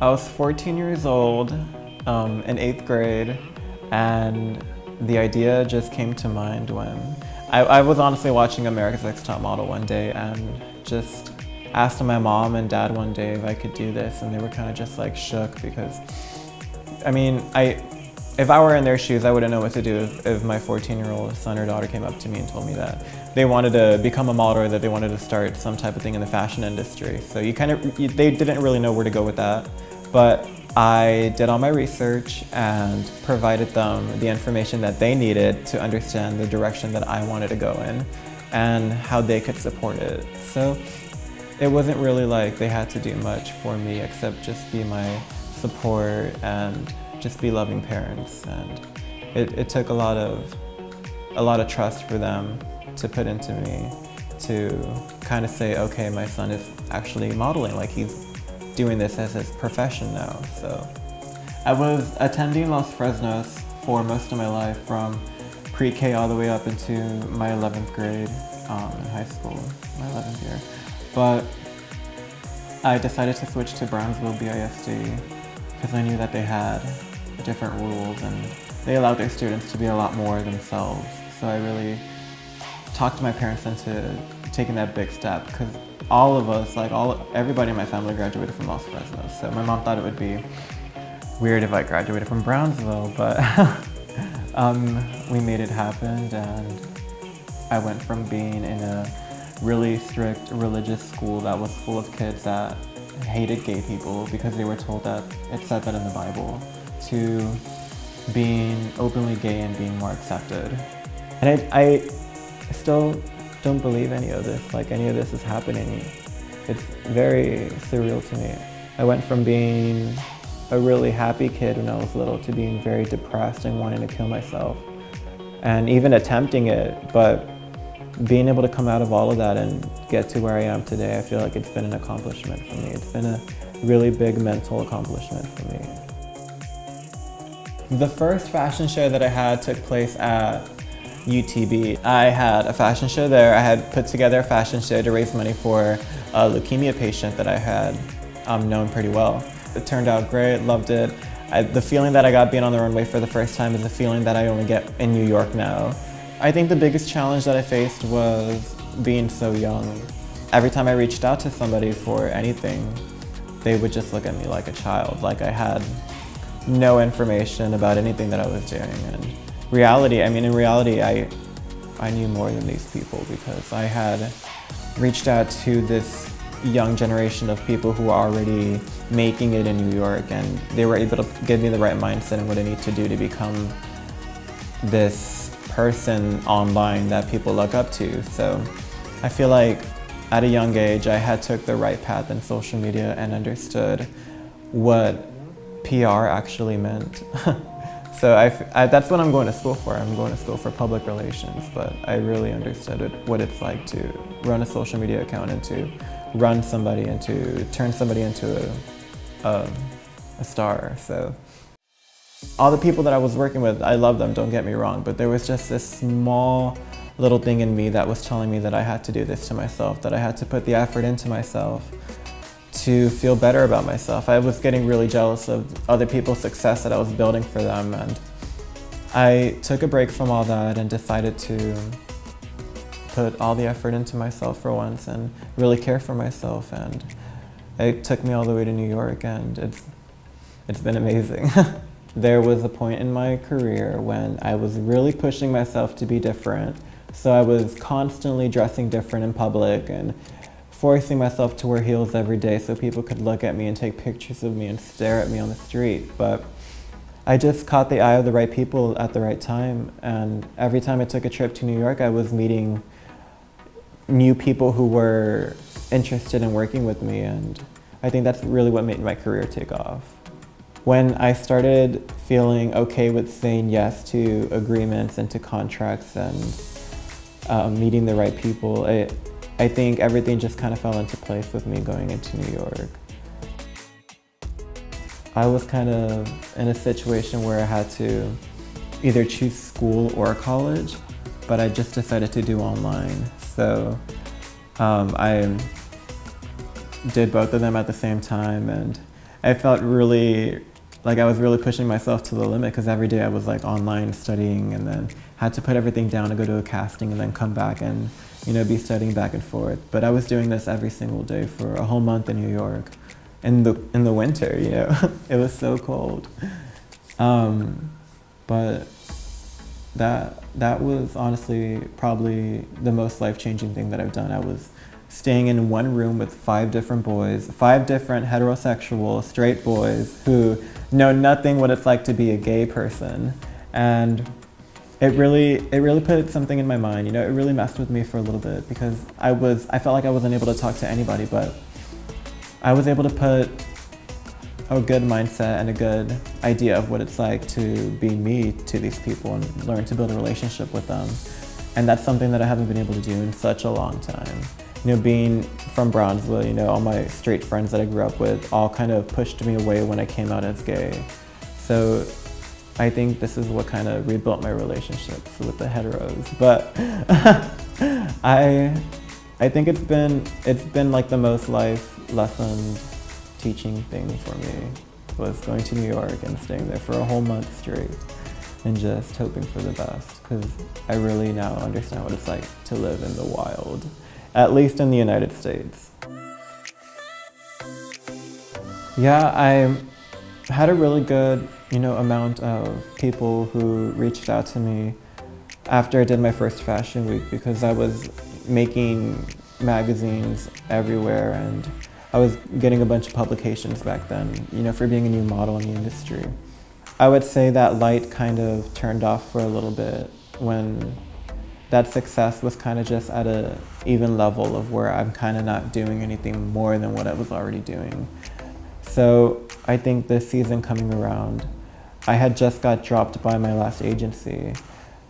I was 14 years old, in 8th grade, and the idea just came to mind when I was honestly watching America's Next Top Model one day and just asked my mom and dad one day if I could do this, and they were kind of just like shook because, I mean, if I were in their shoes, I wouldn't know what to do if my 14-year-old son or daughter came up to me and told me that they wanted to become a model or that they wanted to start some type of thing in the fashion industry. So they didn't really know where to go with that. But I did all my research and provided them the information that they needed to understand the direction that I wanted to go in and how they could support it. So it wasn't really like they had to do much for me except just be my support and just be loving parents. And it took a lot of trust for them to put into me to kind of say, okay, my son is actually modeling, like he's doing this as his profession now. So I was attending Los Fresnos for most of my life, from pre-K all the way up into my 11th grade in high school, my 11th year. But I decided to switch to Brownsville BISD because I knew that they had different rules and they allowed their students to be a lot more themselves. So I really talked to my parents into taking that big step because all of us, everybody in my family graduated from Los Fresnos. So my mom thought it would be weird if I graduated from Brownsville, but we made it happen, and I went from being in a really strict religious school that was full of kids that hated gay people because they were told that it said that in the Bible, to being openly gay and being more accepted. And I still don't believe any of this, like any of this is happening. It's very surreal to me. I went from being a really happy kid when I was little to being very depressed and wanting to kill myself, and even attempting it, but being able to come out of all of that and get to where I am today, I feel like it's been an accomplishment for me. It's been a really big mental accomplishment for me. The first fashion show that I had took place at UTB. I had a fashion show there. I had put together a fashion show to raise money for a leukemia patient that I had known pretty well. It turned out great, loved it. The feeling that I got being on the runway for the first time is a feeling that I only get in New York now. I think the biggest challenge that I faced was being so young. Every time I reached out to somebody for anything, they would just look at me like a child, like I had no information about anything that I was doing. And in reality, I knew more than these people because I had reached out to this young generation of people who are already making it in New York, and they were able to give me the right mindset and what I need to do to become this person online that people look up to. So I feel like at a young age, I had took the right path in social media and understood what PR actually meant. So that's what I'm going to school for. I'm going to school for public relations, but I really understood what it's like to run a social media account and to run somebody and to turn somebody into a star. So all the people that I was working with, I love them, don't get me wrong, but there was just this small little thing in me that was telling me that I had to do this to myself, that I had to put the effort into myself to feel better about myself. I was getting really jealous of other people's success that I was building for them, and I took a break from all that and decided to put all the effort into myself for once and really care for myself. And it took me all the way to New York, and it's been amazing. There was a point in my career when I was really pushing myself to be different. So I was constantly dressing different in public and forcing myself to wear heels every day so people could look at me and take pictures of me and stare at me on the street. But I just caught the eye of the right people at the right time. And every time I took a trip to New York, I was meeting new people who were interested in working with me. And I think that's really what made my career take off. When I started feeling okay with saying yes to agreements and to contracts and meeting the right people, I think everything just kind of fell into place with me going into New York. I was kind of in a situation where I had to either choose school or college, but I just decided to do online. So I did both of them at the same time, and I felt really, like I was really pushing myself to the limit because every day I was like online studying and then had to put everything down to go to a casting and then come back and, you know, be studying back and forth. But I was doing this every single day for a whole month in New York in the winter, you know. It was so cold. But that was honestly probably the most life-changing thing that I've done. I was staying in one room with 5 different boys, 5 different heterosexual straight boys who know nothing what it's like to be a gay person. And it really put something in my mind, you know. It really messed with me for a little bit because I felt like I wasn't able to talk to anybody, but I was able to put a good mindset and a good idea of what it's like to be me to these people and learn to build a relationship with them. And that's something that I haven't been able to do in such a long time. You know, being from Brownsville, you know, all my straight friends that I grew up with all kind of pushed me away when I came out as gay. So I think this is what kind of rebuilt my relationships with the heteros. But I think it's been like the most life lesson teaching thing for me was going to New York and staying there for a whole month straight and just hoping for the best, because I really now understand what it's like to live in the wild, at least in the United States. Yeah, I had a really good, you know, amount of people who reached out to me after I did my first fashion week, because I was making magazines everywhere and I was getting a bunch of publications back then, you know, for being a new model in the industry. I would say that light kind of turned off for a little bit when that success was kind of just at a even level of where I'm kind of not doing anything more than what I was already doing. So I think this season coming around, I had just got dropped by my last agency,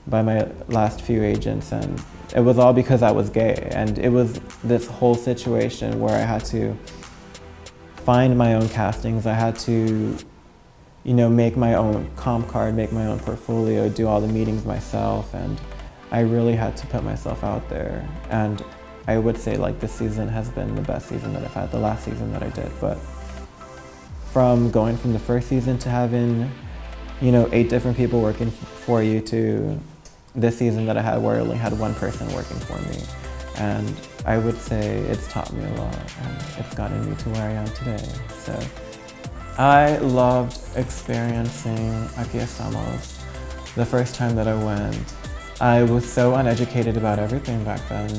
by my last few agents, and it was all because I was gay. And it was this whole situation where I had to find my own castings. I had to, you know, make my own comp card, make my own portfolio, do all the meetings myself, and I really had to put myself out there. And I would say like this season has been the best season that I've had, the last season that I did. But from going from the first season to having, you know, 8 different people working for you to this season that I had where I only had 1 person working for me. And I would say it's taught me a lot and it's gotten me to where I am today. So I loved experiencing Aquí Estamos the first time that I went. I was so uneducated about everything back then,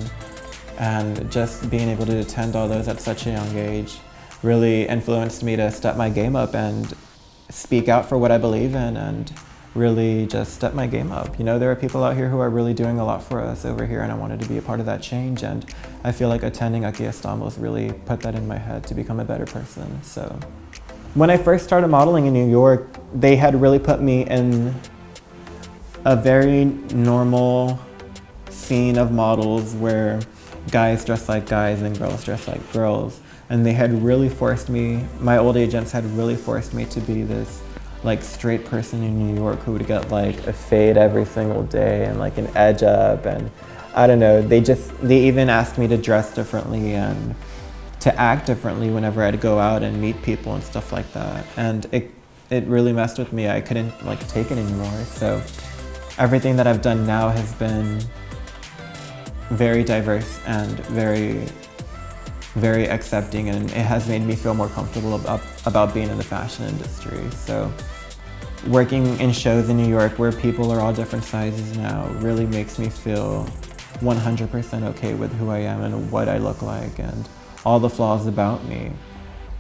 and just being able to attend all those at such a young age really influenced me to step my game up and speak out for what I believe in and really just step my game up. You know, there are people out here who are really doing a lot for us over here, and I wanted to be a part of that change, and I feel like attending Aquí Estamos really put that in my head to become a better person. So when I first started modeling in New York, they had really put me in a very normal scene of models where guys dress like guys and girls dress like girls. And they had really forced me, my old agents had really forced me to be this like straight person in New York who would get like a fade every single day and like an edge up, and I don't know, they even asked me to dress differently and to act differently whenever I'd go out and meet people and stuff like that. And it really messed with me. I couldn't like take it anymore. So everything that I've done now has been very diverse and very, very accepting, and it has made me feel more comfortable about being in the fashion industry. So working in shows in New York where people are all different sizes now really makes me feel 100% okay with who I am and what I look like and all the flaws about me.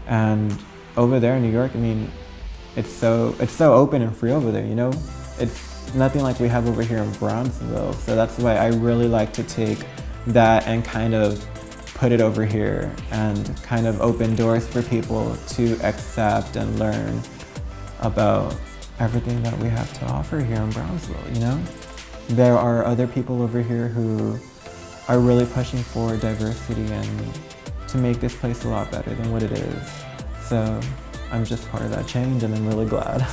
And over there in New York, I mean, it's so open and free over there, you know? It's nothing like we have over here in Brownsville. So that's why I really like to take that and kind of put it over here and kind of open doors for people to accept and learn about everything that we have to offer here in Brownsville, you know? There are other people over here who are really pushing for diversity and to make this place a lot better than what it is. So I'm just part of that change, and I'm really glad.